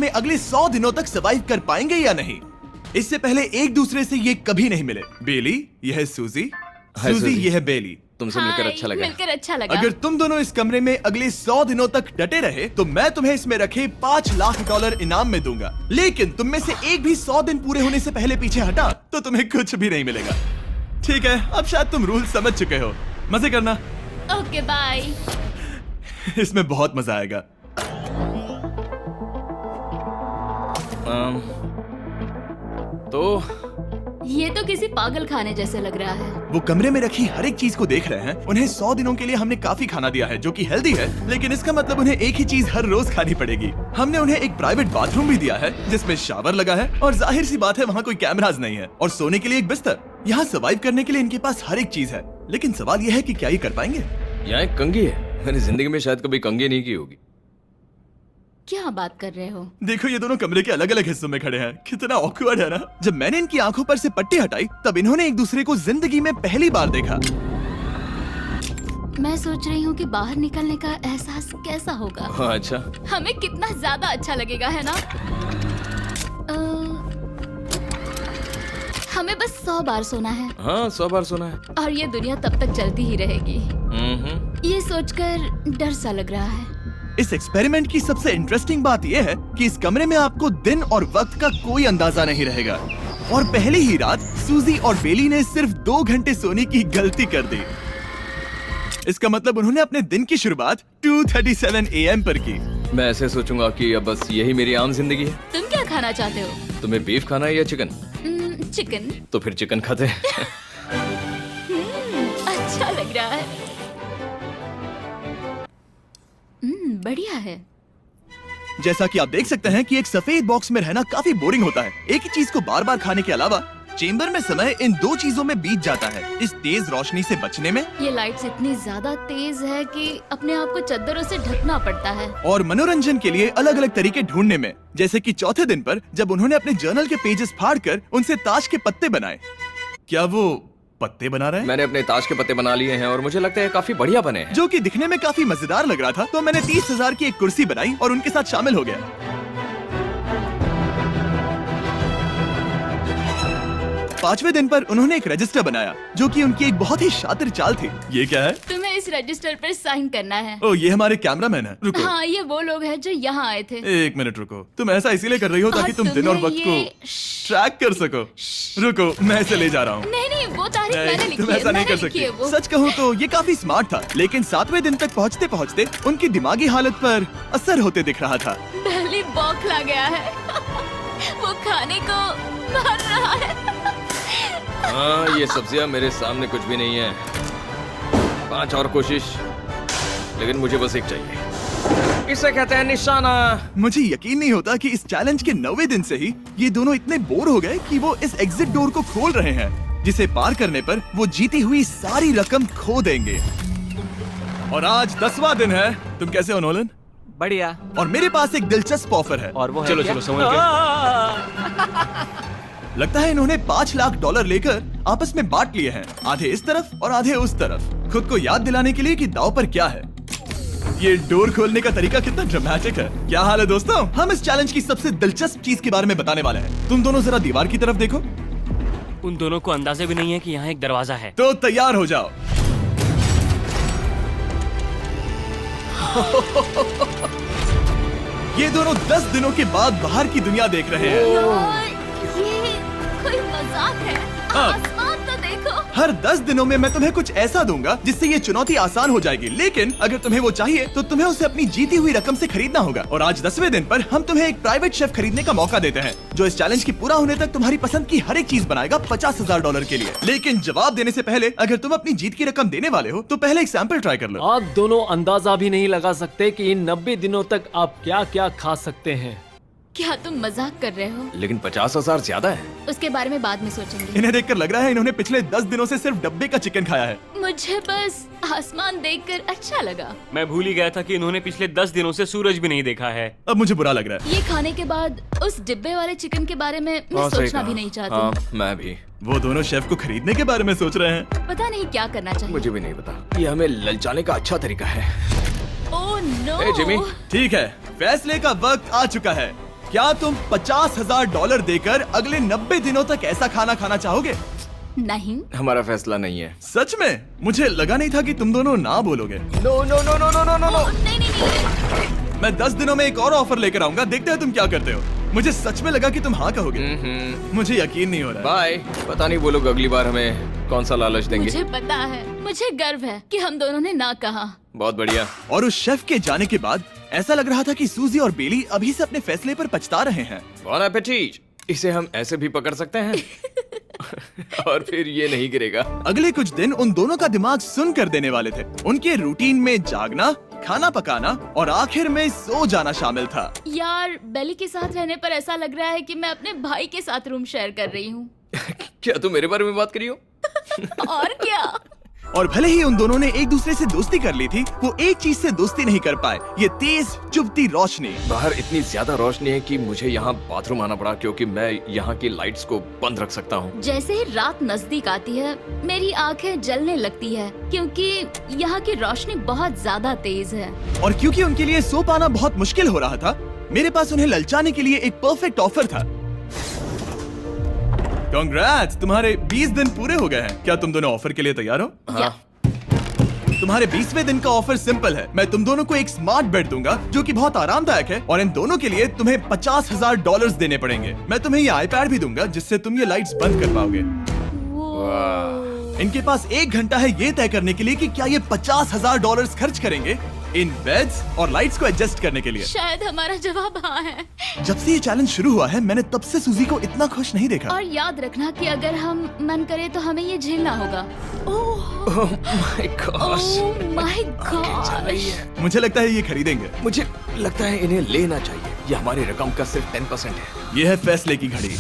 में अगले 100 दिनों तक सर्वाइव कर पाएंगे या नहीं। इससे पहले एक दूसरे से ये कभी नहीं मिले। बेली, यह है सूजी, सूजी ये है बेली। तुमसे मिलकर अच्छा लगा। मिलकर अच्छा लगा। अगर तुम दोनों इस कमरे में अगले 100 दिनों तक डटे रहे तो मैं तुम्हें इसमें रखे $5 लाख इनाम में दूंगा। लेकिन तुम में से एक भी 100 दिन पूरे होने से पहले पीछे हटा तो तुम्हें कुछ भी नहीं मिलेगा। ठीक है, अब शायद तुम रूल समझ चुके हो। मजे करना। Okay bye. इसमें बहुत मजा आएगा। तो ये तो किसी पागल खाने जैसे लग रहा है। वो कमरे में रखी हर एक चीज को देख रहे हैं। उन्हें 100 दिनों के लिए हमने काफी खाना दिया है जो कि हेल्दी है, लेकिन इसका मतलब उन्हें एक ही चीज हर रोज खानी पड़ेगी। हमने उन्हें एक प्राइवेट बाथरूम भी दिया है जिसमें शावर लगा है और जाहिर सी बात है वहाँ कोई कैमराज नहीं है, और सोने के लिए एक बिस्तर। यहाँ सर्वाइव करने के लिए इनके पास हर एक चीज है, लेकिन सवाल यह है कि क्या ये कर पाएंगे। यहाँ एक कंघी है। मैंने जिंदगी में शायद कभी कंघी नहीं की होगी। क्या बात कर रहे हो? देखो ये दोनों कमरे के अलग अलग हिस्सों में खड़े हैं। कितना ऑकवर्ड है ना। जब मैंने इनकी आंखों पर से पट्टी हटाई तब इन्होंने एक दूसरे को जिंदगी में पहली बार देखा। मैं सोच रही हूँ कि बाहर निकलने का एहसास कैसा होगा। हाँ, अच्छा। हमें कितना ज्यादा अच्छा लगेगा, है ना? हमें बस 100 बार सोना है। हाँ, 100 बार सोना है। और ये दुनिया तब तक चलती ही रहेगी। ये सोचकर डर सा लग रहा है। इस एक्सपेरिमेंट की सबसे इंटरेस्टिंग बात यह है कि इस कमरे में आपको दिन और वक्त का कोई अंदाजा नहीं रहेगा। और पहली ही रात सूजी और बेली ने सिर्फ 2 घंटे सोने की गलती कर दी। इसका मतलब उन्होंने अपने दिन की शुरुआत 2:37 AM पर की। मैं ऐसे सोचूंगा कि अब बस यही मेरी आम जिंदगी है। तुम क्या खाना चाहते हो? तुम्हें बीफ खाना है या चिकन? चिकन। तो फिर चिकन खाते हैं। अच्छा लग रहा है। बढ़िया है। जैसा कि आप देख सकते हैं कि एक सफेद बॉक्स में रहना काफी बोरिंग होता है। एक ही चीज को बार बार खाने के अलावा चेंबर में समय इन 2 चीजों में बीत जाता है। इस तेज रोशनी से बचने में, ये लाइट्स इतनी ज्यादा तेज है कि अपने आप को चादरों से ढकना पड़ता है। और मनोरंजन के लिए अलग अलग तरीके ढूंढने में, जैसे कि चौथे दिन पर जब उन्होंने अपने जर्नल के पेजेस फाड़कर उनसे ताश के पत्ते बनाए। क्या वो पत्ते बना रहे हैं? मैंने अपने ताश के पत्ते बना लिए हैं और मुझे लगता है काफी बढ़िया बने हैं। जो कि दिखने में काफी मजेदार लग रहा था, तो मैंने 30,000 की एक कुर्सी बनाई और उनके साथ शामिल हो गया। 5वें दिन पर उन्होंने एक रजिस्टर बनाया जो कि उनकी एक बहुत ही शातिर चाल थी। ये क्या है? तुम्हें इस रजिस्टर पर साइन करना है। ओह, ये हमारे कैमरामैन है। रुको। हाँ, ये वो लोग हैं जो यहाँ आए थे। 1 मिनट रुको। तुम ऐसा इसीलिए कर रही हो ताकि और तुम दिन और तुम्हें वक्त को ये- ट्रैक कर सको। रुको, मैं इसे ले जा रहा हूँ। नहीं, वो तारीख मैंने लिखी तुम है। ऐसा नहीं कर मैंने लिखी है सकती। वो। सच कहूँ तो ये काफी स्मार्ट था, लेकिन 7वें दिन तक पहुँचते पहुँचते उनकी दिमागी हालत पर असर होते दिख रहा था। पहली बौखला गया है। वो खाने को मार रहा है। हाँ, ये सब्जियां मेरे सामने कुछ भी नहीं है। 5 और कोशिश, लेकिन मुझे बस एक चाहिए। इसे कहते हैं निशाना। मुझे यकीन नहीं होता कि इस चैलेंज के 9वें दिन से ही ये दोनों इतने बोर हो गए कि वो इस एग्जिट डोर को खोल रहे हैं, जिसे पार करने पर वो जीती हुई सारी रकम खो देंगे। और आज 10वां दिन है। तुम कैसे हो नोलन? बढ़िया। और मेरे पास एक दिलचस्प ऑफर है। और वो है चलो क्या? चलो समझ गए। लगता है इन्होंने $5 लाख लेकर आपस में बांट लिए हैं, आधे इस तरफ और आधे उस तरफ, खुद को याद दिलाने के लिए कि दांव पर क्या है। ये डोर खोलने का तरीका कितना ड्रामेटिक है। क्या हाल है दोस्तों? हम इस चैलेंज की सबसे दिलचस्प चीज के बारे में बताने वाले हैं। तुम दोनों जरा दीवार की तरफ देखो। उन दोनों को अंदाजा भी नहीं है कि यहाँ एक दरवाजा है। तो तैयार हो जाओ। ये दोनों 10 दिनों के बाद बाहर की दुनिया देख रहे हैं। यार, ये कोई मजाक है। आसमान तो देखो। हर 10 दिनों में मैं तुम्हें कुछ ऐसा दूंगा जिससे ये चुनौती आसान हो जाएगी, लेकिन अगर तुम्हें वो चाहिए तो तुम्हें उसे अपनी जीती हुई रकम से खरीदना होगा। और आज 10वें दिन पर हम तुम्हें एक प्राइवेट शेफ खरीदने का मौका देते हैं जो इस चैलेंज की पूरा होने तक तुम्हारी पसंद की हर एक चीज बनाएगा $50,000 के लिए। लेकिन जवाब देने से पहले अगर तुम अपनी जीत की रकम देने वाले हो तो पहले एक सैंपल ट्राई कर लो। आप दोनों अंदाजा भी नहीं लगा सकते कि इन 90 दिनों तक आप क्या क्या खा सकते हैं। क्या तुम मजाक कर रहे हो? लेकिन 50,000 ज्यादा है। उसके बारे में बाद में सोचेंगे। इन्हें देखकर लग रहा है इन्होंने पिछले 10 दिनों से सिर्फ डब्बे का चिकन खाया है। मुझे बस आसमान देखकर अच्छा लगा। मैं भूल ही गया था कि इन्होंने पिछले 10 दिनों से सूरज भी नहीं देखा है। अब मुझे बुरा लग रहा है। ये खाने के बाद उस डिब्बे वाले चिकन के बारे में मैं हाँ, सही सोचना कहा। भी नहीं चाहती। हाँ, मैं भी। वो दोनों शेफ को खरीदने के बारे में सोच रहे हैं। पता नहीं क्या करना चाहिए। मुझे भी नहीं पता। ये हमें ललचाने का अच्छा तरीका है। Oh no. ए, जिमी। ठीक है, फैसले का वक्त आ चुका है। क्या तुम $50,000 देकर अगले 90 दिनों तक ऐसा खाना खाना चाहोगे? नहीं। हमारा फैसला नहीं है। सच में? मुझे लगा नहीं था कि तुम दोनों ना बोलोगे। No no no no no no no no. नहीं नहीं नहीं। मैं 10 दिनों में एक और ऑफर लेकर आऊंगा, देखते हैं तुम क्या करते हो। मुझे सच में लगा कि तुम हाँ कहोगे। मुझे यकीन नहीं हो रहा। बाय। पता नहीं वो लोग अगली बार हमें कौन सा लालच देंगे। मुझे पता है, मुझे गर्व है कि हम दोनों ने ना कहा। बहुत बढ़िया। और उस शेफ के जाने के बाद ऐसा लग रहा था कि सूजी और बेली अभी से अपने फैसले पर पछता रहे हैं। बॉन एपेटीट। इसे हम ऐसे भी पकड़ सकते हैं और फिर ये नहीं गिरेगा। अगले कुछ दिन उन दोनों का दिमाग सुन कर देने वाले थे। उनके रूटीन में जागना, खाना पकाना और आखिर में सो जाना शामिल था। यार, बेली के साथ रहने पर ऐसा लग रहा है कि मैं अपने भाई के साथ रूम शेयर कर रही हूँ। क्या तुम मेरे बारे में बात करी हो? और क्या। और भले ही उन दोनों ने एक दूसरे से दोस्ती कर ली थी, वो एक चीज से दोस्ती नहीं कर पाए, ये तेज चुभती रोशनी। बाहर इतनी ज्यादा रोशनी है कि मुझे यहाँ बाथरूम आना पड़ा क्योंकि मैं यहाँ की लाइट्स को बंद रख सकता हूँ। जैसे ही रात नजदीक आती है, मेरी आंखें जलने लगती है क्योंकि यहाँ की रोशनी बहुत ज्यादा तेज है। और क्योंकि उनके लिए सो पाना बहुत मुश्किल हो रहा था, मेरे पास उन्हें ललचाने के लिए एक परफेक्ट ऑफर था। कांग्रेट्स, तुम्हारे 20 दिन पूरे हो गए हैं। क्या तुम दोनों ऑफर के लिए तैयार हो? हाँ। तुम्हारे 20वें दिन का ऑफर सिंपल है। मैं तुम दोनों को एक स्मार्ट बेड दूंगा जो कि बहुत आरामदायक है, और इन दोनों के लिए तुम्हें $50,000 देने पड़ेंगे। मैं तुम्हें ये आईपैड भी दूंगा जिससे तुम ये लाइट्स बंद कर पाओगे। इनके पास 1 घंटा है ये तय करने के लिए कि क्या ये $50,000 खर्च करेंगे इन बेड्स और लाइट्स को एडजस्ट करने के लिए। शायद हमारा जवाब हाँ है। जब से ये चैलेंज शुरू हुआ है, मैंने तब से सूजी को इतना खुश नहीं देखा। और याद रखना कि अगर हम मन करे तो हमें ये झेलना होगा। Oh my gosh. My gosh. मुझे लगता है ये खरीदेंगे। मुझे लगता है इन्हें लेना चाहिए। ये हमारी रकम का सिर्फ 10% है। ये है फैसले की घड़ी।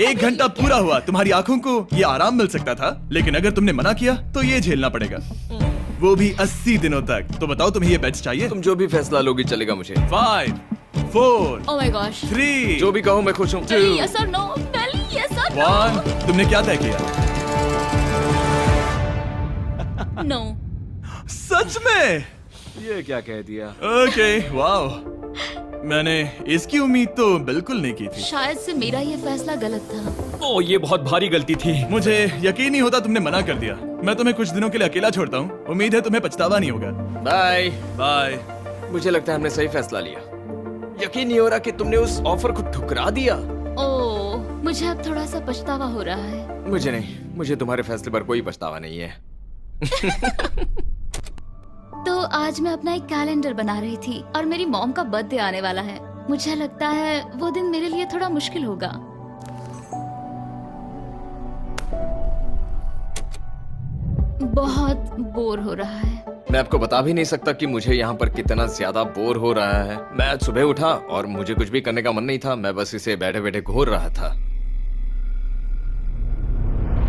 1 घंटा पूरा हुआ, तुम्हारी आंखों को ये आराम मिल सकता था, लेकिन अगर तुमने मना किया तो ये झेलना पड़ेगा, वो भी 80 दिनों तक। तो बताओ, तुम्हें ये बेड्स चाहिए? तुम जो भी फैसला लोगी चलेगा मुझे। 5, 4, ओह माय गॉश। 3, जो भी कहो मैं खुश हूँ। यस और नो। बेली, यस और 1। तुमने क्या तय किया? नो। सच में? ये क्या कह दिया? Okay, wow. मैंने इसकी उम्मीद तो बिल्कुल नहीं की थी। शायद से मेरा ये फैसला गलत था। ओ, ये बहुत भारी गलती थी। मुझे यकीन नहीं होता तुमने मना कर दिया। मैं तुम्हें कुछ दिनों के लिए अकेला छोड़ता हूँ। उम्मीद है तुम्हें पछतावा नहीं होगा। बाय। बाय। मुझे लगता है हमने सही फैसला लिया। यकीन नहीं हो रहा कि तुमने उस ऑफर को ठुकरा दिया। ओह, मुझे अब थोड़ा सा पछतावा हो रहा है। मुझे नहीं, मुझे तुम्हारे फैसले पर कोई पछतावा नहीं है। तो आज मैं अपना एक कैलेंडर बना रही थी और मेरी मॉम का बर्थडे आने वाला है। मुझे लगता है वो दिन मेरे लिए थोड़ा मुश्किल होगा। बहुत बोर हो रहा है। मैं आपको बता भी नहीं सकता कि मुझे यहाँ पर कितना ज्यादा बोर हो रहा है। मैं आज सुबह उठा और मुझे कुछ भी करने का मन नहीं था। मैं बस इसे बैठे बैठे घूर रहा था।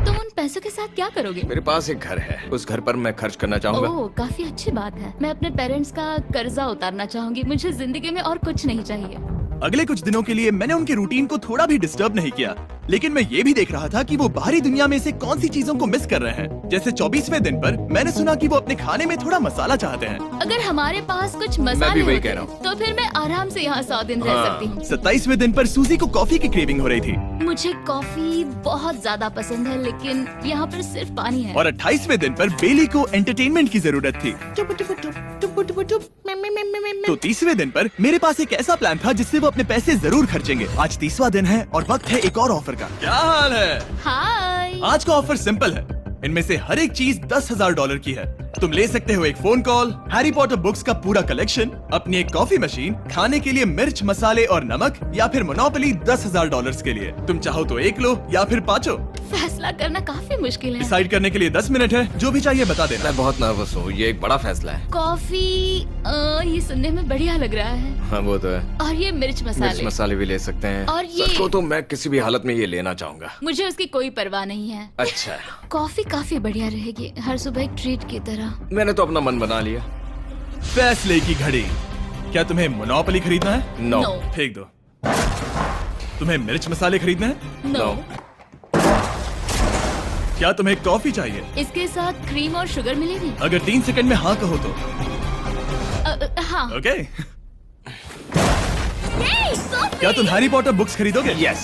तुम उन पैसों के साथ क्या करोगे? मेरे पास एक घर है, उस घर पर मैं खर्च करना चाहूंगा। ओह, काफी अच्छी बात है। मैं अपने पेरेंट्स का कर्जा उतारना चाहूंगी। मुझे जिंदगी में और कुछ नहीं चाहिए। अगले कुछ दिनों के लिए मैंने उनके रूटीन को थोड़ा भी डिस्टर्ब नहीं किया, लेकिन मैं ये भी देख रहा था कि वो बाहरी दुनिया में से कौन सी चीजों को मिस कर रहे हैं। जैसे 24वें दिन पर मैंने सुना कि वो अपने खाने में थोड़ा मसाला चाहते हैं। अगर हमारे पास कुछ मैं भी मसाले वही होते कह रहा हूँ। तो फिर मैं आराम से यहाँ 100 दिन रह हाँ। सकती हूँ। 27वें दिन पर सूजी को कॉफी की क्रेविंग हो रही थी, मुझे कॉफी बहुत ज्यादा पसंद है, लेकिन यहाँ पर सिर्फ पानी है। और 28वें दिन पर बेली को एंटरटेनमेंट की जरूरत थी। तो 30वें दिन पर मेरे पास एक ऐसा प्लान था जिससे वो अपने पैसे जरूर खर्चेंगे। आज 30वां दिन है और वक्त है एक और ऑफर का। क्या हाल है? हाय। आज का ऑफर सिंपल है। इनमें से हर एक चीज $10,000 की है। तुम ले सकते हो एक phone call, Harry Potter books का पूरा कलेक्शन, अपनी एक कॉफी मशीन, खाने के लिए मिर्च, मसाले और नमक, या फिर मोनोपोली $10,000 के लिए। तुम चाहो तो एक लो या फिर पांचों। फैसला करना काफी मुश्किल है। डिसाइड करने के लिए 10 मिनट है। जो भी चाहिए बता देना। मैं बहुत नर्वस हूँ, ये एक बड़ा फैसला है। कॉफी, ये सुनने में बढ़िया लग रहा है। हाँ वो तो है। और ये मिर्च मिर्च मसाले। मसाले भी ले सकते हैं। और ये- सच को तो मैं किसी भी हालत में ये लेना चाहूंगा। मुझे उसकी कोई परवाह नहीं है। अच्छा, कॉफी काफी बढ़िया रहेगी, हर सुबह एक ट्रीट की तरह। मैंने तो अपना मन बना लिया। फैसले की घड़ी। क्या तुम्हें मोनोपोली खरीदना है? नो। No. फेंक दो। तुम्हें मिर्च मसाले खरीदना है? नो। क्या तुम्हें कॉफी चाहिए? इसके साथ क्रीम और शुगर मिलेगी? अगर 3 सेकंड में हाँ कहो तो। हाँ। ओके। ये सोफी! क्या तुम हैरी पॉटर बुक्स खरीदोगे? यस।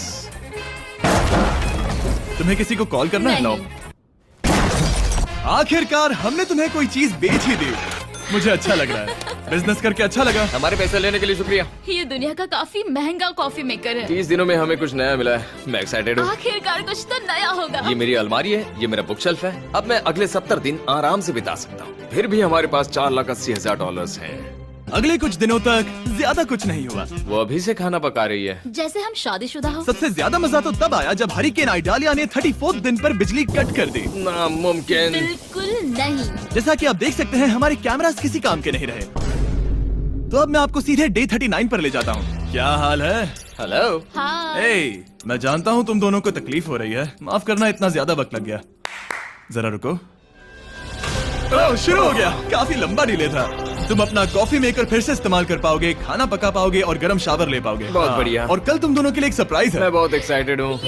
तुम्हें किसी को कॉल करना है? नहीं। आखिरकार हमने तुम्हें कोई चीज बेच ही दी। मुझे अच्छा लग रहा है, बिजनेस करके अच्छा लगा। हमारे पैसे लेने के लिए शुक्रिया। ये दुनिया का काफी महंगा कॉफी मेकर है। 30 दिनों में हमें कुछ नया मिला है। मैं एक्साइटेड हूँ। आखिरकार कुछ तो नया होगा। ये मेरी अलमारी है, ये मेरा बुक शेल्फ है। अब मैं अगले 70 दिन आराम से बिता सकता हूँ। फिर भी हमारे पास $4,80,000 हैं। अगले कुछ दिनों तक ज्यादा कुछ नहीं हुआ। वो अभी से खाना पका रही है। जैसे हम शादीशुदा हो। सबसे ज्यादा मजा तो तब आया जब हरिकेन आइडालिया ने 34th दिन पर बिजली कट कर दी। नामुमकिन। बिल्कुल नहीं। जैसा कि आप देख सकते हैं हमारे कैमरास किसी काम के नहीं रहे। तो अब मैं आपको सीधे डे 39 पर ले जाता हूँ। क्या हाल है? हेलो। हाँ। ए, मैं जानता हूँ तुम दोनों को तकलीफ हो रही है। माफ करना इतना ज्यादा वक्त लग गया। जरा रुको। ओह, शुरू हो गया। काफी लंबा डिले था। तुम अपना कॉफी मेकर फिर से इस्तेमाल कर पाओगे, खाना पका पाओगे और गर्म शावर ले पाओगे। बहुत हाँ, बढ़िया। और कल तुम दोनों के लिए एक सरप्राइज है। मैं बहुत एक्साइटेड हूँ।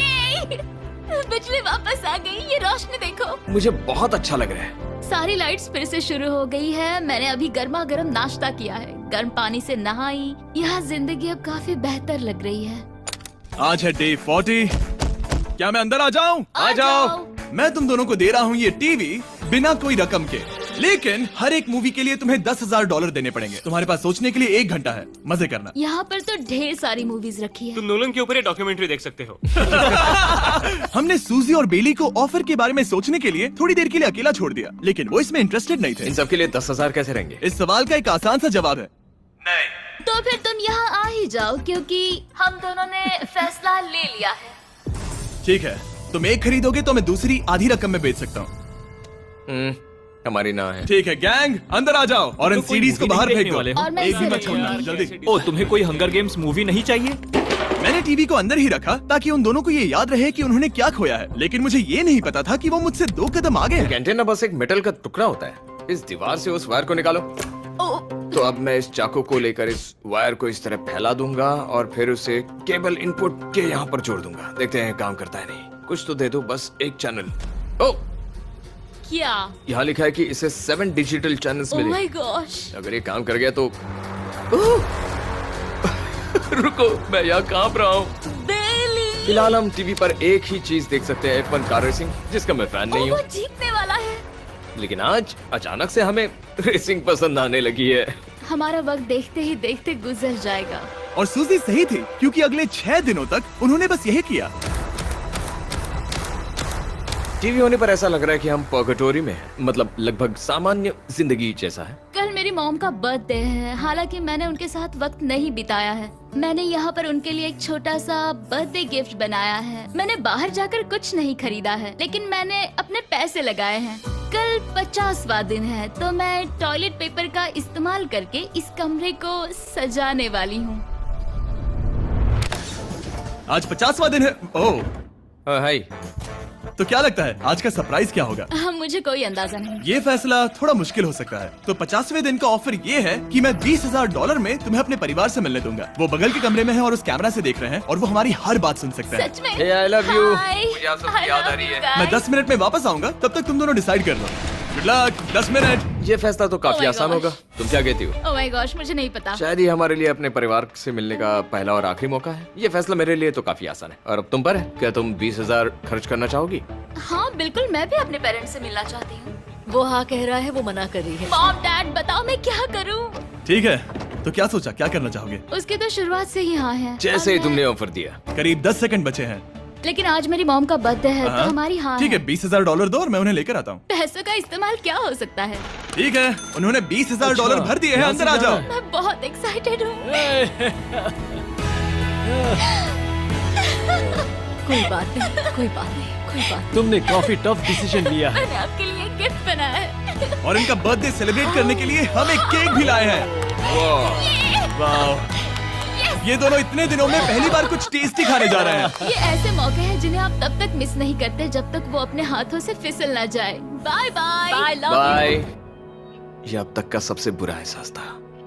बिजली वापस आ गई। ये रोशनी देखो। मुझे बहुत अच्छा लग रहा है। सारी लाइट्स फिर से शुरू हो गई है। मैंने अभी गर्मा गर्म नाश्ता किया है, गर्म पानी से नहाई। यहाँ जिंदगी अब काफी बेहतर लग रही है। आज है डे 40। क्या मैं अंदर आ जाऊं? आ जाओ। मैं तुम दोनों को दे रहा हूँ ये टीवी बिना कोई रकम के, लेकिन हर एक मूवी के लिए तुम्हें $10,000 देने पड़ेंगे। तुम्हारे पास सोचने के लिए 1 घंटा है। मजे करना। यहाँ पर तो ढेर सारी मूवीज रखी है। तुम नोलन के ऊपर ये डॉक्यूमेंट्री देख सकते हो। हमने सूजी और बेली को ऑफर के बारे में सोचने के लिए थोड़ी देर के लिए अकेला छोड़ दिया, लेकिन वो इसमें इंटरेस्टेड नहीं थे। इन सब के लिए 10,000 कैसे रहेंगे? इस सवाल का एक आसान सा जवाब है नहीं। तो फिर तुम यहाँ आ ही जाओ, क्योंकि हम दोनों ने फैसला ले लिया है। ठीक है, तुम एक खरीदोगे तो मैं दूसरी आधी रकम में बेच सकता हूँ। हमारी ना है। ठीक है गैंग, अंदर आ जाओ और इन तो कोई सीडीज को movie बाहर नहीं फेंक देखने दो। वाले हो? और मैं एक भी इसे मत छोड़ना, जल्दी। ओ, तुम्हें कोई हंगर गेम्स मूवी नहीं चाहिए? मैंने टीवी को अंदर ही रखा ताकि उन दोनों को ये याद रहे कि उन्होंने क्या खोया है, लेकिन मुझे ये नहीं पता था कि वो मुझसे 2 कदम आगे हैं। एंटेना बस एक मेटल का टुकड़ा होता है। इस दीवार से उस वायर को निकालो। ओ, तो अब मैं इस चाकू को लेकर इस वायर को इस तरह फैला दूंगा और फिर उसे केबल इनपुट के यहाँ पर जोड़ दूंगा। देखते हैं काम करता है नहीं। कुछ तो दे दो, बस एक चैनल। ओ, क्या? यहाँ लिखा है कि इसे 7 डिजिटल चैनल्स ओह मिले। My gosh. अगर ये काम कर गया तो रुको, मैं यहाँ कांप रहा हूँ। बेली। फिलहाल हम टीवी पर एक ही चीज देख सकते हैं, F1 कार रेसिंग, जिसका मैं फैन नहीं वो हूँ। जीतने वाला है। लेकिन आज अचानक से हमें रेसिंग पसंद आने लगी है। हमारा वक्त देखते ही देखते गुजर जाएगा। और सूजी सही थी, क्योंकि अगले 6 दिनों तक उन्होंने बस यही किया। टीवी होने पर ऐसा लग रहा है कि हम पर्गेटोरी में हैं। मतलब लगभग सामान्य जिंदगी जैसा है। कल मेरी मॉम का बर्थडे है, हालांकि मैंने उनके साथ वक्त नहीं बिताया है। मैंने यहाँ पर उनके लिए एक छोटा सा बर्थडे गिफ्ट बनाया है। मैंने बाहर जाकर कुछ नहीं खरीदा है, लेकिन मैंने अपने पैसे लगाए हैं। कल 50वां दिन है, तो मैं टॉयलेट पेपर का इस्तेमाल करके इस कमरे को सजाने वाली हूँ। आज 50वां दिन है। ओह, हाय। तो क्या लगता है आज का सरप्राइज क्या होगा? मुझे कोई अंदाजा नहीं। ये फैसला थोड़ा मुश्किल हो सकता है। तो 50वें दिन का ऑफर ये है कि मैं $20,000 में तुम्हें अपने परिवार से मिलने दूंगा। वो बगल के कमरे में है और उस कैमरा से देख रहे हैं और वो हमारी हर बात सुन सकते हैं। सच में? Hey, I love you. Hi. मुझे आप सबकी I याद आ love रही you है। guys. मैं 10 मिनट में वापस आऊंगा, तब तक तुम दोनों डिसाइड कर लो। Good luck. 10 मिनट। ये फैसला तो काफी Oh my आसान gosh. होगा। तुम क्या कहती हो? Oh my gosh, मुझे नहीं पता। शायद ये हमारे लिए अपने परिवार से मिलने का पहला और आखिरी मौका है। ये फैसला मेरे लिए तो काफी आसान है। और अब तुम पर है। क्या तुम 20,000 खर्च करना चाहोगी? हाँ बिल्कुल, मैं भी अपने पेरेंट्स से मिलना चाहती हूँ। वो हाँ कह रहा है, वो मना कर रही है। मॉम डैड बताओ मैं क्या करूँ? ठीक है, तो क्या सोचा, क्या करना चाहोगे? उसकी तो शुरुआत से ही हाँ है। जैसे ही और तुमने ऑफर दिया। करीब 10 सेकंड बचे हैं। लेकिन आज मेरी मॉम का बर्थडे है, हाँ। तो हमारी हाँ ठीक है, $20,000 दो और मैं उन्हें लेकर आता हूँ। पैसों का इस्तेमाल क्या हो सकता है? ठीक है, उन्होंने $20,000 भर दिए हैं। यहाँ अंदर से आ जाओ। जाना मैं बहुत एक्साइटेड हूँ। कोई बात नहीं, कोई बात नहीं, कोई बात नहीं। तुमने काफी टफ डिसीजन लिया है। मैंने आपके लिए एक गिफ्ट बनाया है। और इनका बर्थडे सेलिब्रेट करने के लिए हम एक केक भी लाए हैं। वाह, ये दोनों इतने दिनों में पहली बार कुछ टेस्टी खाने जा रहे हैं। ये ऐसे मौके हैं जिन्हें आप तब तक मिस नहीं करते जब तक वो अपने हाथों से फिसल ना जाए। Bye bye. Bye love bye. ये अब तक का सबसे बुरा एहसास था।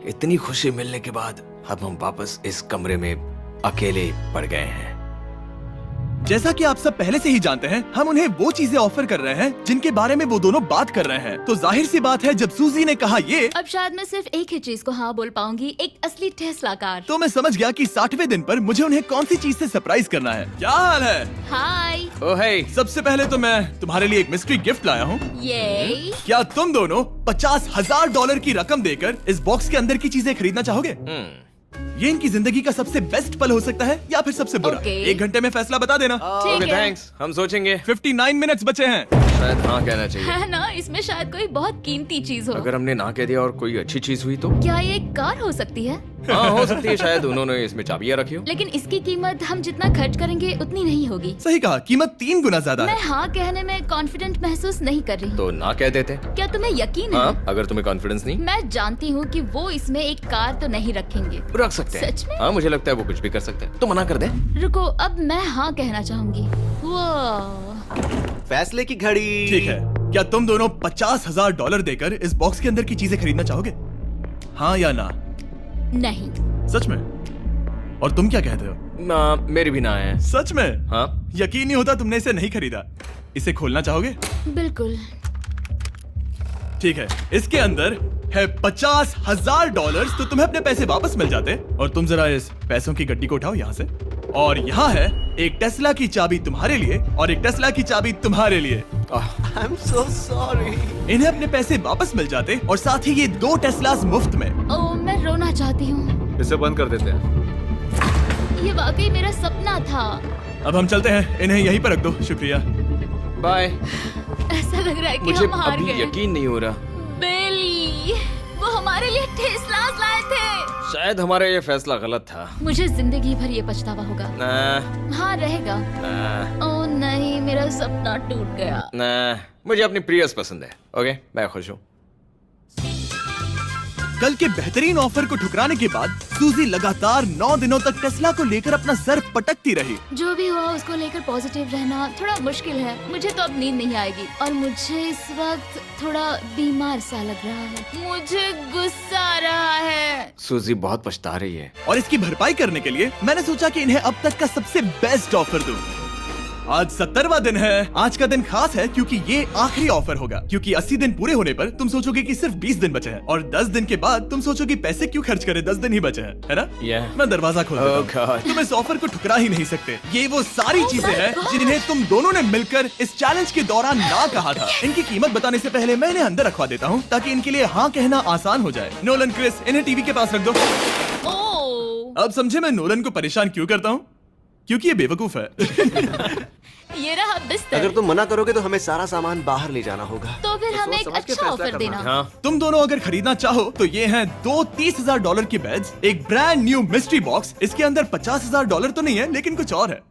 इतनी खुशी मिलने के बाद अब हम वापस इस कमरे में अकेले पड़ गए हैं। जैसा कि आप सब पहले से ही जानते हैं, हम उन्हें वो चीजें ऑफर कर रहे हैं जिनके बारे में वो दोनों बात कर रहे हैं। तो जाहिर सी बात है, जब सूजी ने कहा ये, अब शायद मैं सिर्फ एक ही चीज को हाँ बोल पाऊंगी, एक असली टेस्ला कार। तो मैं समझ गया कि 60वें दिन पर मुझे उन्हें कौन सी चीज से सरप्राइज करना है। क्या हाल है? हाय। ओ हे, सबसे पहले तो मैं तुम्हारे लिए एक मिस्ट्री गिफ्ट लाया हूँ। ये क्या तुम दोनों $50,000 की रकम देकर इस बॉक्स के अंदर की चीजें खरीदना चाहोगे? ये इनकी जिंदगी का सबसे बेस्ट पल हो सकता है या फिर सबसे बुरा। Okay. 1 घंटे में फैसला बता देना। ठीक ओके है। थैंक्स, हम सोचेंगे। 59 मिनट्स बचे हैं। शायद हाँ कहना चाहिए। है ना, इसमें शायद कोई बहुत कीमती चीज हो। अगर हमने ना कह दिया और कोई अच्छी चीज हुई तो? क्या ये एक कार हो सकती है? हाँ हो सकती है, शायद उन्होंने इसमें चाबियां रखी हो। लेकिन इसकी कीमत हम जितना खर्च करेंगे उतनी नहीं होगी। सही कहा, कीमत 3 गुना ज्यादा मैं है। हाँ कहने में कॉन्फिडेंट महसूस नहीं कर रही। तो ना कह देते। क्या तुम्हें यकीन है? हाँ, अगर तुम्हें कॉन्फिडेंस नहीं, मैं जानती हूँ कि वो इसमें एक कार तो नहीं रखेंगे। रख सकते हैं। सच में? हाँ मुझे लगता है वो कुछ भी कर सकते हैं। तो मना कर दे। रुको, अब मैं हाँ कहना चाहूंगी। वो फैसले की घड़ी। ठीक है, क्या तुम दोनों $50,000 देकर इस बॉक्स के अंदर की चीजें खरीदना चाहोगे? हाँ या ना? नहीं। सच में? और तुम क्या कहते हो? ना, मेरी भी ना है। सच में? हाँ यकीन नहीं होता तुमने इसे नहीं खरीदा। इसे खोलना चाहोगे? बिल्कुल। ठीक है, इसके अंदर है $50,000, तो तुम्हें अपने पैसे वापस मिल जाते। और तुम जरा इस पैसों की गड्डी को उठाओ यहाँ से। और यहाँ है एक टेस्ला की चाबी तुम्हारे लिए और एक टेस्ला की चाबी तुम्हारे लिए। I am so sorry. इन्हें अपने पैसे वापस मिल जाते और साथ ही ये 2 टेस्लास मुफ्त में। ओ, मैं रोना चाहती हूँ। इसे बंद कर देते हैं। ये वाकई मेरा सपना था। अब हम चलते हैं, इन्हें यहीं पर रख दो। शुक्रिया। बाय। ऐसा लग रहा है कि मुझे हम हार अभी गए। यकीन नहीं हो रहा। बेली, वो हमारे लिए टेस्लास लाए थे। शायद हमारा ये फैसला गलत था। मुझे जिंदगी भर ये पछतावा होगा। ना, हाँ रहेगा। ना, ओ नहीं, मेरा सपना टूट गया। ना, मुझे अपनी प्रियस पसंद है। ओके, मैं खुश हूँ। कल के बेहतरीन ऑफर को ठुकराने के बाद सूजी लगातार 9 दिनों तक टेस्ला को लेकर अपना सर पटकती रही। जो भी हुआ उसको लेकर पॉजिटिव रहना थोड़ा मुश्किल है। मुझे तो अब नींद नहीं आएगी और मुझे इस वक्त थोड़ा बीमार सा लग रहा है। मुझे गुस्सा आ रहा है। सूजी बहुत पछता रही है। और इसकी भरपाई करने के लिए मैंने सोचा कि इन्हें अब तक का सबसे बेस्ट ऑफर दूं। आज 70वां दिन है। आज का दिन खास है क्योंकि ये आखिरी ऑफर होगा। क्योंकि 80 दिन पूरे होने पर तुम सोचोगे कि सिर्फ 20 दिन बचे हैं और 10 दिन के बाद तुम सोचोगे पैसे क्यों खर्च करें, 10 दिन ही बचे हैं, है ना? Yeah. मैं दरवाजा खोल देता हूं। Oh God. तुम इस ऑफर को ठुकरा ही नहीं सकते। ये वो सारी चीजें हैं जिन्हें तुम दोनों ने मिलकर इस चैलेंज के दौरान ना कहा था। इनकी कीमत बताने से पहले मैं इन्हें अंदर रखवा देता हूँ ताकि इनके लिए हाँ कहना आसान हो जाए। नोलन, क्रिस, इन्हें टीवी के पास रख दो। ओ, अब समझे मैं नोलन को परेशान क्यों करता हूँ? क्योंकि ये बेवकूफ है। ये रहा बिस्तर। अगर तुम मना करोगे तो हमें सारा सामान बाहर ले जाना होगा। तो फिर हमें एक सोच समझ के अच्छा फैसला ऑफर करना। देना। हाँ, तुम दोनों अगर खरीदना चाहो तो ये हैं 2 $30,000 के बेड्स, एक ब्रांड न्यू मिस्ट्री बॉक्स। इसके अंदर $50,000 तो नहीं है लेकिन कुछ और है।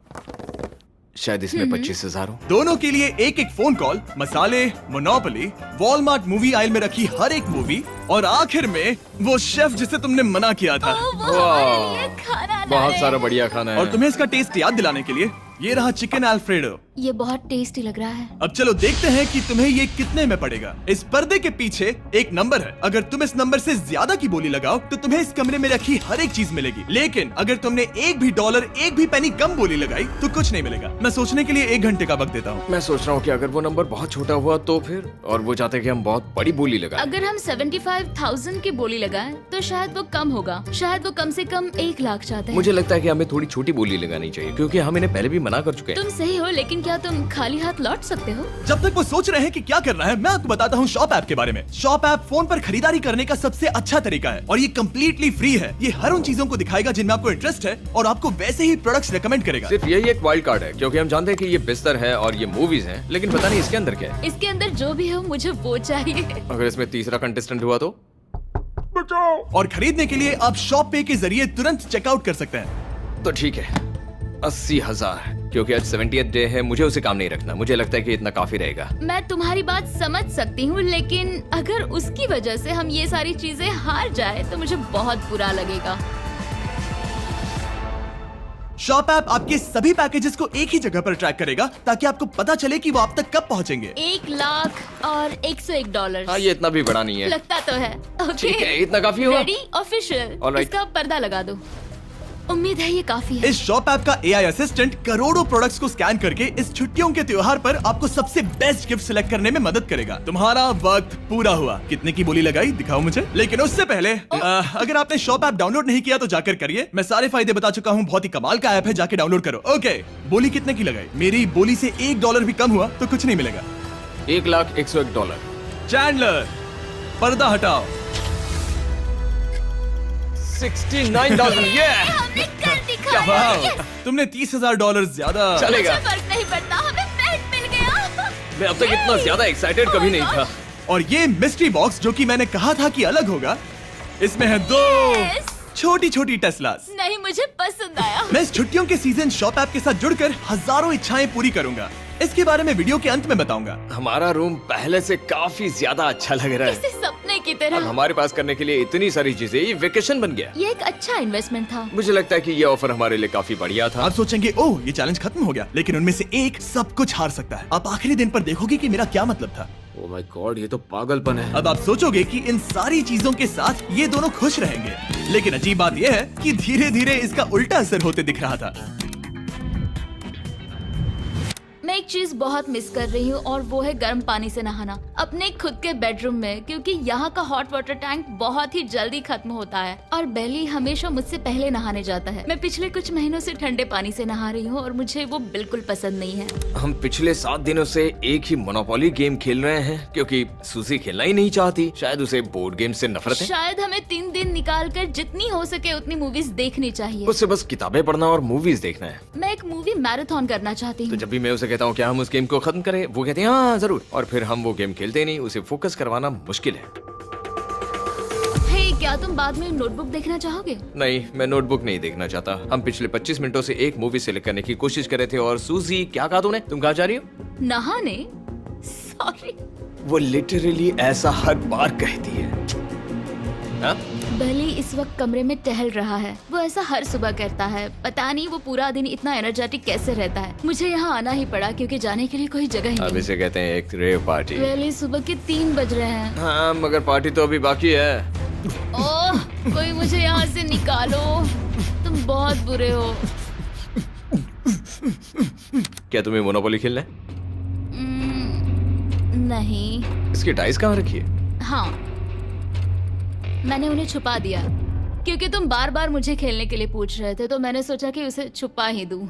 शायद इसमें 25,000 हो। दोनों के लिए एक फोन कॉल, मसाले, मोनोपोली, वॉलमार्ट मूवी आइल में रखी हर एक मूवी और आखिर में वो शेफ जिसे तुमने मना किया था। ओ, वो हमारे लिए खाना ला बहुत रहे सारा हैं। बढ़िया खाना है। और तुम्हें इसका टेस्ट याद दिलाने के लिए ये रहा चिकन अल्फ्रेडो। ये बहुत टेस्टी लग रहा है। अब चलो देखते हैं कि तुम्हें ये कितने में पड़ेगा। इस पर्दे के पीछे एक नंबर है। अगर तुम इस नंबर से ज्यादा की बोली लगाओ तो तुम्हें इस कमरे में रखी हर एक चीज मिलेगी। लेकिन अगर तुमने एक भी डॉलर, एक भी पेनी कम बोली लगाई तो कुछ नहीं मिलेगा। मैं सोचने के लिए 1 घंटे का वक्त देता हूँ। मैं सोच रहा हूँ कि अगर वो नंबर बहुत छोटा हुआ तो फिर, और वो चाहते हैं कि हम बहुत बड़ी बोली लगाएं। अगर हम 75,000 की बोली लगाएं तो शायद वो कम होगा। शायद वो कम से कम 1 लाख चाहते हैं। मुझे लगता है कि हमें थोड़ी छोटी बोली लगानी चाहिए क्योंकि हम इन्हें पहले भी मना कर चुके हैं। तुम सही हो, लेकिन क्या तुम खाली हाथ लौट सकते हो? जब तक वो सोच रहे हैं कि क्या करना है, मैं आपको बताता हूँ शॉप ऐप के बारे में। शॉप ऐप फोन पर खरीदारी करने का सबसे अच्छा तरीका है और ये कम्प्लीटली फ्री है। ये हर उन चीजों को दिखाएगा जिनमें आपको इंटरेस्ट है और आपको वैसे ही प्रोडक्ट्स रेकमेंड करेगा। सिर्फ यही एक वाइल्ड कार्ड है क्योंकि हम जानते हैं कि ये बिस्तर है और ये मूवीज हैं, लेकिन पता नहीं इसके अंदर क्या है। इसके अंदर जो भी हो मुझे वो चाहिए। अगर इसमें तीसरा कंटेस्टेंट हुआ तो? और खरीदने के लिए आप शॉप पे के जरिए तुरंत चेकआउट कर सकते हैं। तो ठीक है, 80,000, क्योंकि आज 70th डे है। मुझे उसे काम नहीं रखना। मुझे लगता है कि इतना काफी रहेगा। मैं तुम्हारी बात समझ सकती हूँ, लेकिन अगर उसकी वजह से हम ये सारी चीजें हार जाए तो मुझे बहुत बुरा लगेगा। शॉप ऐप आपके सभी पैकेजेस को एक ही जगह पर ट्रैक करेगा ताकि आपको पता चले कि वो आप तक कब पहुंचेंगे। 1 लाख और $101। हाँ, ये इतना भी बड़ा नहीं है। लगता तो है। ओके, ठीक है, इतना काफी होगा। Ready, official. Alright. इसका पर्दा लगा दो। उम्मीद है ये काफी है। इस शॉप ऐप का AI असिस्टेंट करोड़ों प्रोडक्ट्स को स्कैन करके इस छुट्टियों के त्योहार पर आपको सबसे बेस्ट गिफ्ट सिलेक्ट करने में मदद करेगा। तुम्हारा वक्त पूरा हुआ। कितने की बोली लगाई दिखाओ मुझे। लेकिन उससे पहले अगर आपने शॉप ऐप डाउनलोड नहीं किया तो जाकर करिए। मैं सारे फायदे बता चुका हूँ। बहुत ही कमाल का ऐप है, जाके डाउनलोड करो। ओके, बोली कितने की लगाई? मेरी बोली से $1 भी कम हुआ तो कुछ नहीं मिलेगा। $1,101। चैंडलर, पर्दा हटाओ। 69,000। ये हमने कर दिखाया। वाह, Yes! तुमने $30,000 ज्यादा। चलेगा। मुझे फर्क नहीं पड़ता, हमें पेट मिल गया। मैं अब तक इतना ज्यादा एक्साइटेड Oh कभी my नहीं God! था। और ये मिस्ट्री बॉक्स जो कि मैंने कहा था कि अलग होगा, इसमें है 2 Yes! छोटी छोटी टेस्लास। नहीं, मुझे पसंद आया। मैं इस छुट्टियों के सीजन शॉप ऐप के साथ जुड़कर हजारों इच्छाएं पूरी करूंगा। इसके बारे में वीडियो के अंत में बताऊंगा। हमारा रूम पहले से काफी ज्यादा अच्छा लग रहा है। इसे सपने की अब तरह। हमारे पास करने के लिए इतनी सारी चीजें, ये वेकेशन बन गया। ये एक अच्छा इन्वेस्टमेंट था। मुझे लगता है कि ये ऑफर हमारे लिए काफी बढ़िया था। आप सोचेंगे ओह ये चैलेंज खत्म हो गया, लेकिन उनमें से एक सब कुछ हार सकता है। आप आखिरी दिन पर देखोगे कि मेरा क्या मतलब था। ओह माय गॉड, ये तो पागलपन है। अब आप सोचोगे कि इन सारी चीजों के साथ ये दोनों खुश रहेंगे, लेकिन अजीब बात यह है कि धीरे धीरे इसका उल्टा असर होते दिख रहा था। मैं एक चीज बहुत मिस कर रही हूँ और वो है गर्म पानी से नहाना अपने खुद के बेडरूम में, क्योंकि यहाँ का हॉट वाटर टैंक बहुत ही जल्दी खत्म होता है और बेली हमेशा मुझसे पहले नहाने जाता है। मैं पिछले कुछ महीनों से ठंडे पानी से नहा रही हूँ और मुझे वो बिल्कुल पसंद नहीं है। हम पिछले 7 दिनों से एक ही मोनोपोली गेम खेल रहे हैं क्योंकि सूजी खेलना ही नहीं चाहती। शायद उसे बोर्ड गेम से नफरत है। शायद हमें 3 दिन निकाल कर जितनी हो सके उतनी मूवीज देखनी चाहिए। उससे बस किताबें पढ़ना और मूवीज देखना है। मैं एक मूवी मैराथन करना चाहती तो हूँ। जब भी मैं उसे कहता हूँ क्या हम उस गेम को खत्म करें, वो कहते हैं हाँ जरूर, और फिर हम वो गेम खेलते नहीं। उसे फोकस करवाना मुश्किल है। हे, क्या तुम बाद में नोटबुक देखना चाहोगे? नहीं, मैं नोटबुक नहीं देखना चाहता। हम पिछले 25 मिनटों से एक मूवी सिलेक्ट करने की कोशिश कर रहे थे। और सूजी, क्या कहा तूने? तुम कहाँ जा रही हो? नहाने? सॉरी। वो लिटरली ऐसा हर बार कहती है। हाँ? बेली इस वक्त कमरे में टहल रहा है। वो ऐसा हर सुबह करता है। पता नहीं वो पूरा दिन इतना एनर्जेटिक कैसे रहता है। मुझे यहाँ आना ही पड़ा क्योंकि जाने के लिए कोई जगह ही अब नहीं। इसे कहते हैं एक रेव पार्टी। बेली, सुबह के 3 बज रहे हैं। हाँ, मगर पार्टी तो अभी बाकी है। ओह, कोई मुझे यहाँ से निकालो। तुम बहुत बुरे हो। क्या तुम्हें मोनोपोली खेलना है? नहीं। इसकी डाइस कहाँ रखी है? हाँ, मैंने उन्हें छुपा दिया क्योंकि तुम बार बार मुझे खेलने के लिए पूछ रहे थे, तो मैंने सोचा कि उसे छुपा ही दूं।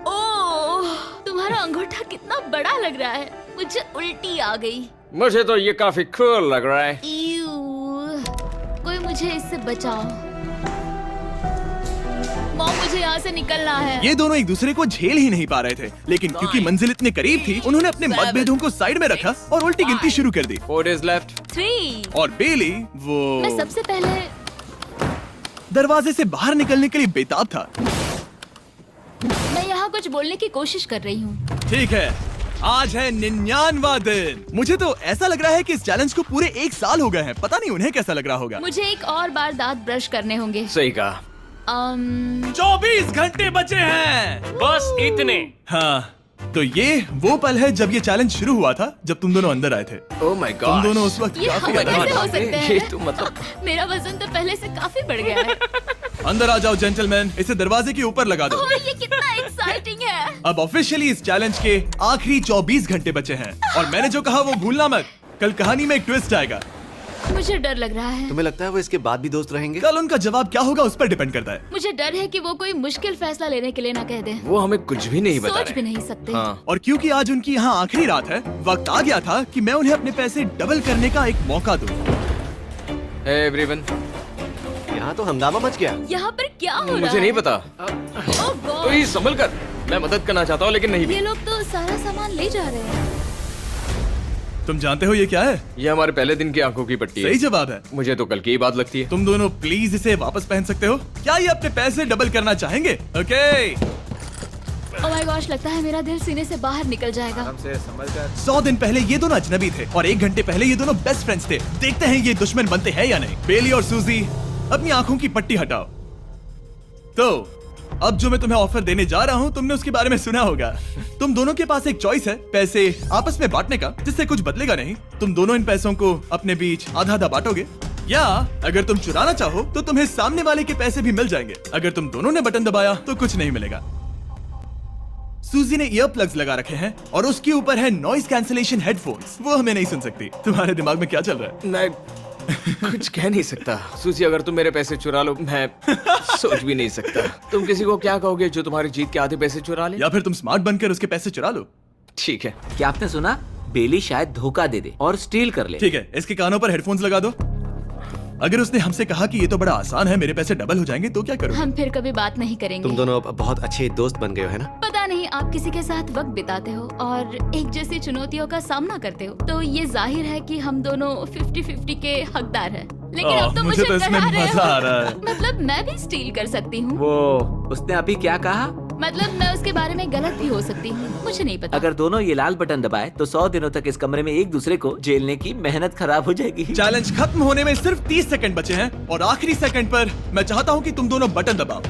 ओह, तुम्हारा अंगूठा कितना बड़ा लग रहा है। मुझे उल्टी आ गई। मुझे तो ये काफी कूल लग रहा है। ईऊ, कोई मुझे इससे बचाओ। मॉम, मुझे यहाँ से निकलना है। ये दोनों एक दूसरे को झेल ही नहीं पा रहे थे, लेकिन क्योंकि मंजिल इतने करीब थी, उन्होंने अपने मतभेदों को साइड में रखा और उल्टी गिनती शुरू कर दी। 4 days left। 3। और बेली मैं वो सबसे पहले दरवाजे से बाहर निकलने के लिए बेताब था। मैं यहाँ कुछ बोलने की कोशिश कर रही हूँ। ठीक है, आज है 99वां दिन। मुझे तो ऐसा लग रहा है कि इस चैलेंज को पूरे 1 साल हो गए हैं। पता नहीं उन्हें कैसा लग रहा होगा। मुझे एक और बार दांत ब्रश करने होंगे। सही कहा। 24 घंटे बचे हैं। बस इतने। हाँ, तो ये वो पल है जब ये चैलेंज शुरू हुआ था, जब तुम दोनों अंदर आए थे। ओह माय तुम गॉड। दोनों उस वक्त ये काफी हम अलग कैसे थे। हो सकते हैं? ये तो मतलब मेरा वजन तो पहले से काफी बढ़ गया है। अंदर आ जाओ जेंटलमैन, इसे दरवाजे के ऊपर लगा दो। ओह, ये कितना एक्साइटिंग है। अब ऑफिशियली इस चैलेंज के आखिरी 24 घंटे बचे हैं, और मैंने जो कहा वो भूलना मत। कल कहानी में एक ट्विस्ट आएगा। मुझे डर लग रहा है। तुम्हें लगता है वो इसके बाद भी दोस्त रहेंगे? कल उनका जवाब क्या होगा उस पर डिपेंड करता है। मुझे डर है कि वो कोई मुश्किल फैसला लेने के लिए ना कह दे। वो हमें कुछ भी नहीं बता सोच भी रहे। नहीं सकते। हाँ। और क्योंकि आज उनकी यहाँ आखिरी रात है, वक्त आ गया था कि मैं उन्हें अपने पैसे डबल करने का एक मौका दूं। Hey everyone। यहाँ तो हंगामा मच गया। यहाँ पर क्या हो रहा है? मुझे नहीं पता। ओह तो गॉड, ये संभल कर। मैं मदद करना चाहता हूँ लेकिन नहीं भी। ये लोग तो सारा सामान ले जा रहे हैं। तुम जानते हो ये क्या है? ये हमारे पहले दिन की आंखों की पट्टी है। सही जवाब है। मुझे तो कल की ही बात लगती है। तुम दोनों प्लीज इसे वापस पहन सकते हो? क्या ये अपने पैसे डबल करना चाहेंगे? ओके। ओह माय गॉश, लगता है मेरा दिल सीने से बाहर निकल जाएगा। 100 दिन पहले ये दोनों अजनबी थे और 1 घंटे पहले ये दोनों बेस्ट फ्रेंड्स थे। देखते हैं ये दुश्मन बनते हैं या नहीं। बेली और सूजी, अपनी आंखों की पट्टी हटाओ। तो अब जो मैं तुम्हें ऑफर देने जा रहा हूँ तुमने उसके बारे में सुना होगा। तुम दोनों के पास एक चॉइस है पैसे आपस में बांटने का, जिससे कुछ बदलेगा नहीं। तुम दोनों इन पैसों को अपने बीच आधा आधा बांटोगे, या अगर तुम चुराना चाहो तो तुम्हें सामने वाले के पैसे भी मिल जाएंगे। अगर तुम दोनों ने बटन दबाया तो कुछ नहीं मिलेगा। सूजी ने ईयर प्लग्स लगा रखे हैं और उसके ऊपर है नॉइस कैंसलेशन हेडफोन्स। वो हमें नहीं सुन सकती। तुम्हारे दिमाग में क्या चल रहा है? मैं कुछ कह नहीं सकता। सूजी, अगर तुम मेरे पैसे चुरा लो, मैं सोच भी नहीं सकता। तुम किसी को क्या कहोगे जो तुम्हारी जीत के आधे पैसे चुरा ले? या फिर तुम स्मार्ट बनकर उसके पैसे चुरा लो। ठीक है। क्या आपने सुना? बेली शायद धोखा दे दे और स्टील कर ले। ठीक है, इसके कानों पर हेडफोन्स लगा दो। अगर उसने हमसे कहा कि ये तो बड़ा आसान है, मेरे पैसे डबल हो जाएंगे, तो क्या करोगे? हम फिर कभी बात नहीं करेंगे। तुम दोनों अब बहुत अच्छे दोस्त बन गए हो, है ना? पता नहीं, आप किसी के साथ वक्त बिताते हो और एक जैसी चुनौतियों का सामना करते हो, तो ये जाहिर है कि हम दोनों 50-50 के हकदार हैं। लेकिन अब तो मुझे तो मुझे इसमें डरा रहे मजा आ हो। रहा है। मतलब मैं भी स्टील कर सकती हूँ। वो उसने अभी क्या कहा? मतलब मैं उसके बारे में गलत भी हो सकती हूँ, मुझे नहीं पता। अगर दोनों ये लाल बटन दबाए तो 100 दिनों तक इस कमरे में एक दूसरे को झेलने की मेहनत खराब हो जाएगी। चैलेंज खत्म होने में सिर्फ 30 सेकंड बचे हैं और आखिरी सेकंड पर मैं चाहता हूँ कि तुम दोनों बटन दबाओ।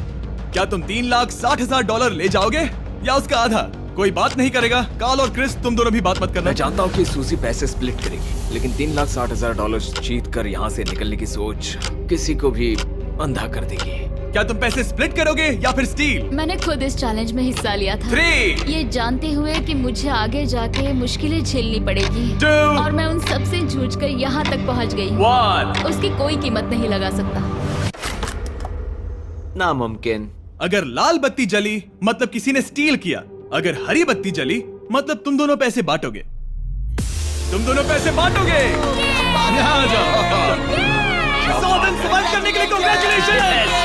क्या तुम $3,60,000 ले जाओगे या उसका आधा? कोई बात नहीं करेगा। कार्ल और क्रिस, तुम दोनों भी बात मत करना। मैं जानता हूँ कि सूजी पैसे स्प्लिट करेगी, लेकिन $3,60,000 जीत कर यहाँ से निकलने की सोच किसी को भी अंधा कर देगी। क्या तुम पैसे स्प्लिट करोगे या फिर स्टील? मैंने खुद इस चैलेंज में हिस्सा लिया था, 3, ये जानते हुए कि मुझे आगे जाके मुश्किलें झेलनी पड़ेगी 2, और मैं उन सब से जूझ कर यहाँ तक पहुँच गई हूँ। 1। उसकी कोई कीमत नहीं लगा सकता। नामुमकिन। अगर लाल बत्ती जली मतलब किसी ने स्टील किया, अगर हरी बत्ती जली मतलब तुम दोनों पैसे बांटोगे। तुम दोनों पैसे बांटोगे। यहाँ आ जाओ। 100 दिन सर्वाइव करने के लिए कांग्रेचुलेशन।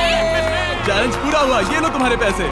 चैलेंज पूरा हुआ, ये लो तुम्हारे पैसे।